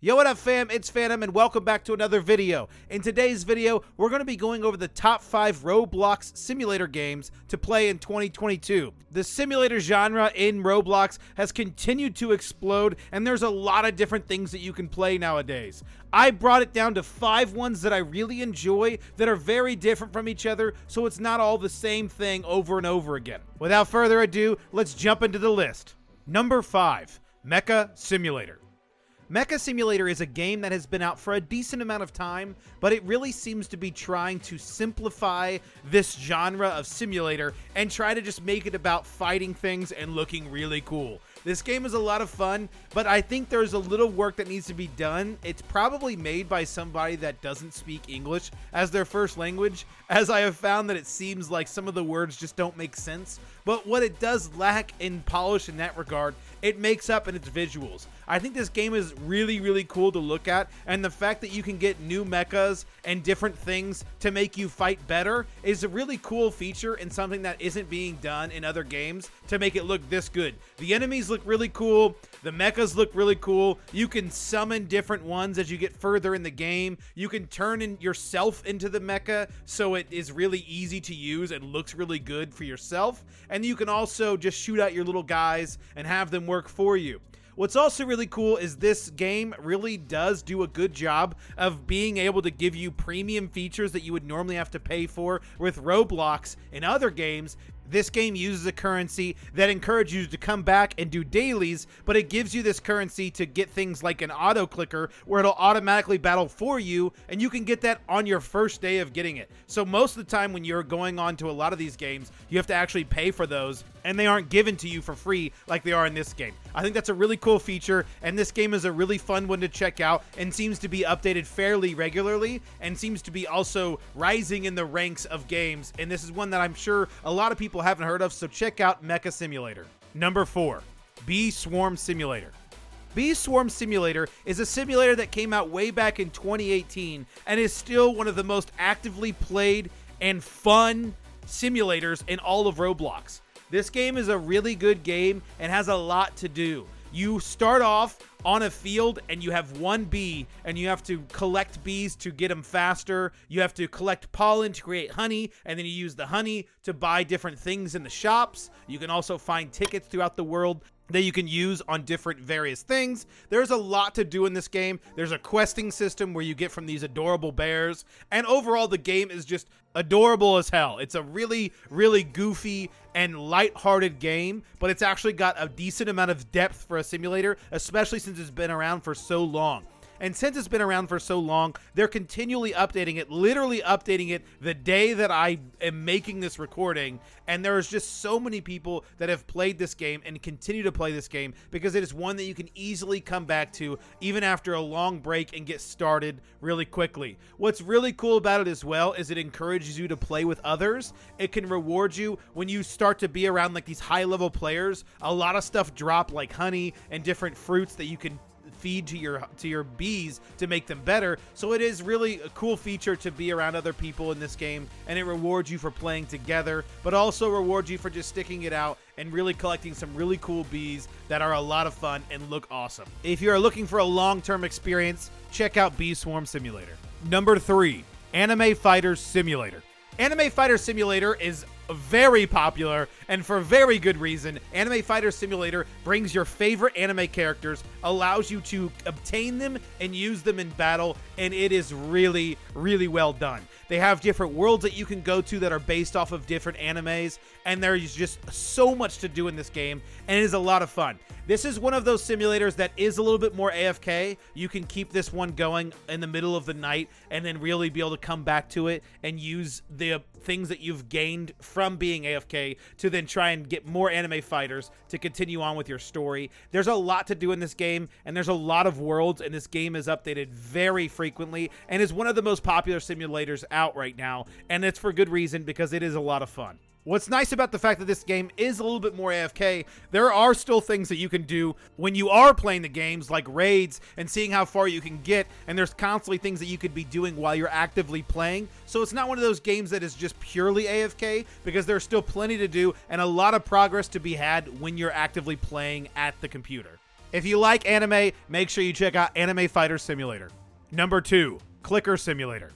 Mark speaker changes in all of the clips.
Speaker 1: Yo, what up fam, it's Phantom and welcome back to another video. In today's video, we're going to be going over the top 5 Roblox simulator games to play in 2022. The simulator genre in Roblox has continued to explode and there's a lot of different things that you can play nowadays. I brought it down to 5 ones that I really enjoy that are very different from each other, so it's not all the same thing over and over again. Without further ado, let's jump into the list. Number 5, Mecha Simulator. Mecha Simulator is a game that has been out for a decent amount of time, but it really seems to be trying to simplify this genre of simulator and try to just make it about fighting things and looking really cool. This game is a lot of fun, but I think there's a little work that needs to be done. It's probably made by somebody that doesn't speak English as their first language, as I have found that it seems like some of the words just don't make sense. But what it does lack in polish in that regard, it makes up in its visuals. I think this game is really cool to look at, and the fact that you can get new mechas and different things to make you fight better is a really cool feature and something that isn't being done in other games to make it look this good. The enemies look really cool, the mechas look really cool, you can summon different ones as you get further in the game, you can turn in yourself into the mecha so it is really easy to use and looks really good for yourself, and you can also just shoot out your little guys and have them work for you. What's also really cool is this game really does do a good job of being able to give you premium features that you would normally have to pay for with Roblox and other games. This game uses a currency that encourages you to come back and do dailies, but it gives you this currency to get things like an auto clicker where it'll automatically battle for you, and you can get that on your first day of getting it. So most of the time when you're going on to a lot of these games, you have to actually pay for those, and they aren't given to you for free like they are in this game. I think that's a really cool feature, and this game is a really fun one to check out and seems to be updated fairly regularly and seems to be also rising in the ranks of games, and this is one that I'm sure a lot of people haven't heard of, so check out Mecha Simulator. Number 4, Bee Swarm Simulator. Bee Swarm Simulator is a simulator that came out way back in 2018 and is still one of the most actively played and fun simulators in all of Roblox. This game is a really good game and has a lot to do. You start off on a field and you have one bee and you have to collect bees to get them faster. You have to collect pollen to create honey, and then you use the honey to buy different things in the shops. You can also find tickets throughout the world that you can use on different various things. There's a lot to do in this game. There's a questing system where you get from these adorable bears, and overall the game is just adorable as hell. It's a really goofy and light-hearted game, but it's actually got a decent amount of depth for a simulator, especially since it's been around for so long. And since it's been around for so long, they're continually updating it, literally updating it the day that I am making this recording. And there's just so many people that have played this game and continue to play this game because it is one that you can easily come back to even after a long break and get started really quickly. What's really cool about it as well is it encourages you to play with others. It can reward you when you start to be around like these high-level players. A lot of stuff drop like honey and different fruits that you can feed to your bees to make them better. So it is really a cool feature to be around other people in this game, and it rewards you for playing together, but also rewards you for just sticking it out and really collecting some really cool bees that are a lot of fun and look awesome. If you are looking for a long-term experience, check out Bee Swarm Simulator. Number 3, Anime Fighter Simulator. Anime Fighter Simulator is very popular, and for very good reason. Anime Fighter Simulator brings your favorite anime characters, allows you to obtain them and use them in battle, and it is really well done. They have different worlds that you can go to that are based off of different animes, and there's just so much to do in this game, and it is a lot of fun. This is one of those simulators that is a little bit more AFK. You can keep this one going in the middle of the night and then really be able to come back to it and use the things that you've gained from being AFK to then try and get more anime fighters to continue on with your story. There's a lot to do in this game, and there's a lot of worlds, and this game is updated very frequently and is one of the most popular simulators out right now, and it's for good reason because it is a lot of fun. What's nice about the fact that this game is a little bit more AFK, there are still things that you can do when you are playing the games, like raids and seeing how far you can get, and there's constantly things that you could be doing while you're actively playing. So it's not one of those games that is just purely AFK, because there's still plenty to do and a lot of progress to be had when you're actively playing at the computer. If you like anime, make sure you check out Anime Fighter Simulator. Number 2, Clicker Simulator.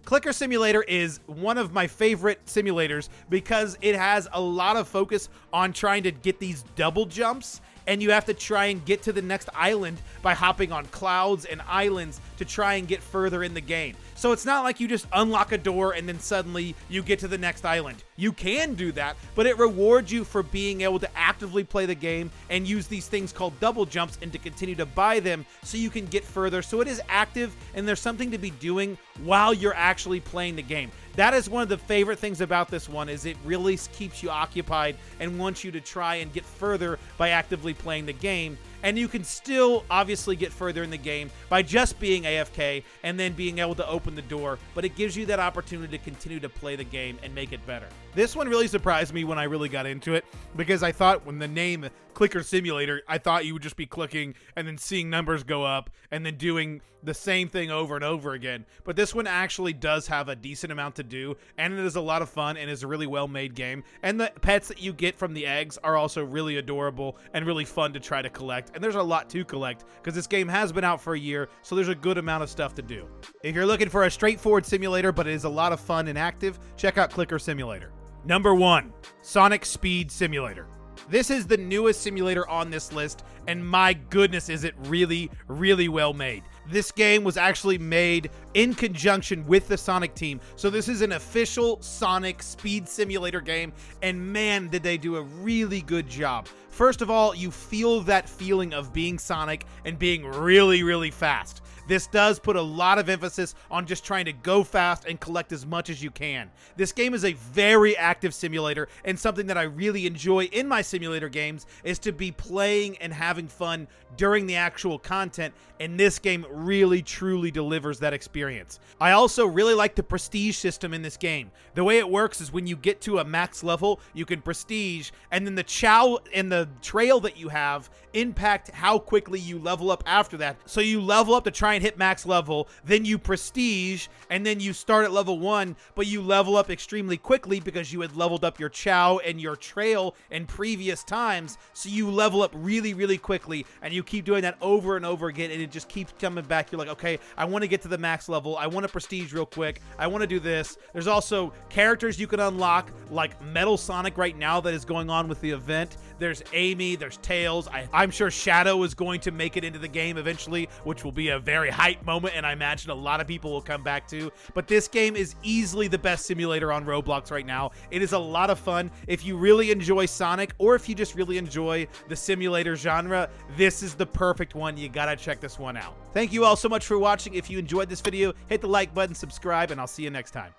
Speaker 1: Clicker Simulator is one of my favorite simulators because it has a lot of focus on trying to get these double jumps, and you have to try and get to the next island by hopping on clouds and islands to try and get further in the game. So it's not like you just unlock a door and then suddenly you get to the next island. You can do that, but it rewards you for being able to actively play the game and use these things called double jumps and to continue to buy them so you can get further. So it is active and there's something to be doing while you're actually playing the game. That is one of the favorite things about this one, is it really keeps you occupied and wants you to try and get further by actively playing the game. And you can still obviously get further in the game by just being AFK and then being able to open the door, but it gives you that opportunity to continue to play the game and make it better. This one really surprised me when I really got into it, because I thought when the name Clicker Simulator, I thought you would just be clicking and then seeing numbers go up and then doing the same thing over and over again. But this one actually does have a decent amount to do, and it is a lot of fun and is a really well-made game. And the pets that you get from the eggs are also really adorable and really fun to try to collect. And there's a lot to collect because this game has been out for a year, so there's a good amount of stuff to do. If you're looking for a straightforward simulator but it is a lot of fun and active, check out Clicker Simulator. Number 1, Sonic Speed Simulator. This is the newest simulator on this list, and my goodness, is it really, really well made. This game was actually made in conjunction with the Sonic team, so this is an official Sonic Speed Simulator game, and man, did they do a really good job. First of all, you feel that feeling of being Sonic and being really, really fast. This does put a lot of emphasis on just trying to go fast and collect as much as you can. This game is a very active simulator, and something that I really enjoy in my simulator games is to be playing and having fun during the actual content, and this game really truly delivers that experience. I also really like the prestige system in this game. The way it works is when you get to a max level, you can prestige, and then the chow and the trail that you have impact how quickly you level up after that. So you level up to try and hit max level, then you prestige, and then you start at level 1, but you level up extremely quickly because you had leveled up your chow and your trail in previous times. So you level up really, really quickly, and you keep doing that over and over again, and it just keeps coming back. You're like, okay, I want to get to the max level. I want to prestige real quick. I want to do this. There's also characters you can unlock, like Metal Sonic right now that is going on with the event. There's Amy, there's Tails. I'm sure Shadow is going to make it into the game eventually, which will be a very hype moment, and I imagine a lot of people will come back to. But this game is easily the best simulator on Roblox right now. It is a lot of fun. If you really enjoy Sonic, or if you just really enjoy the simulator genre, this is the perfect one. You gotta check this one out. Thank you all so much for watching. If you enjoyed this video, hit the like button, subscribe, and I'll see you next time.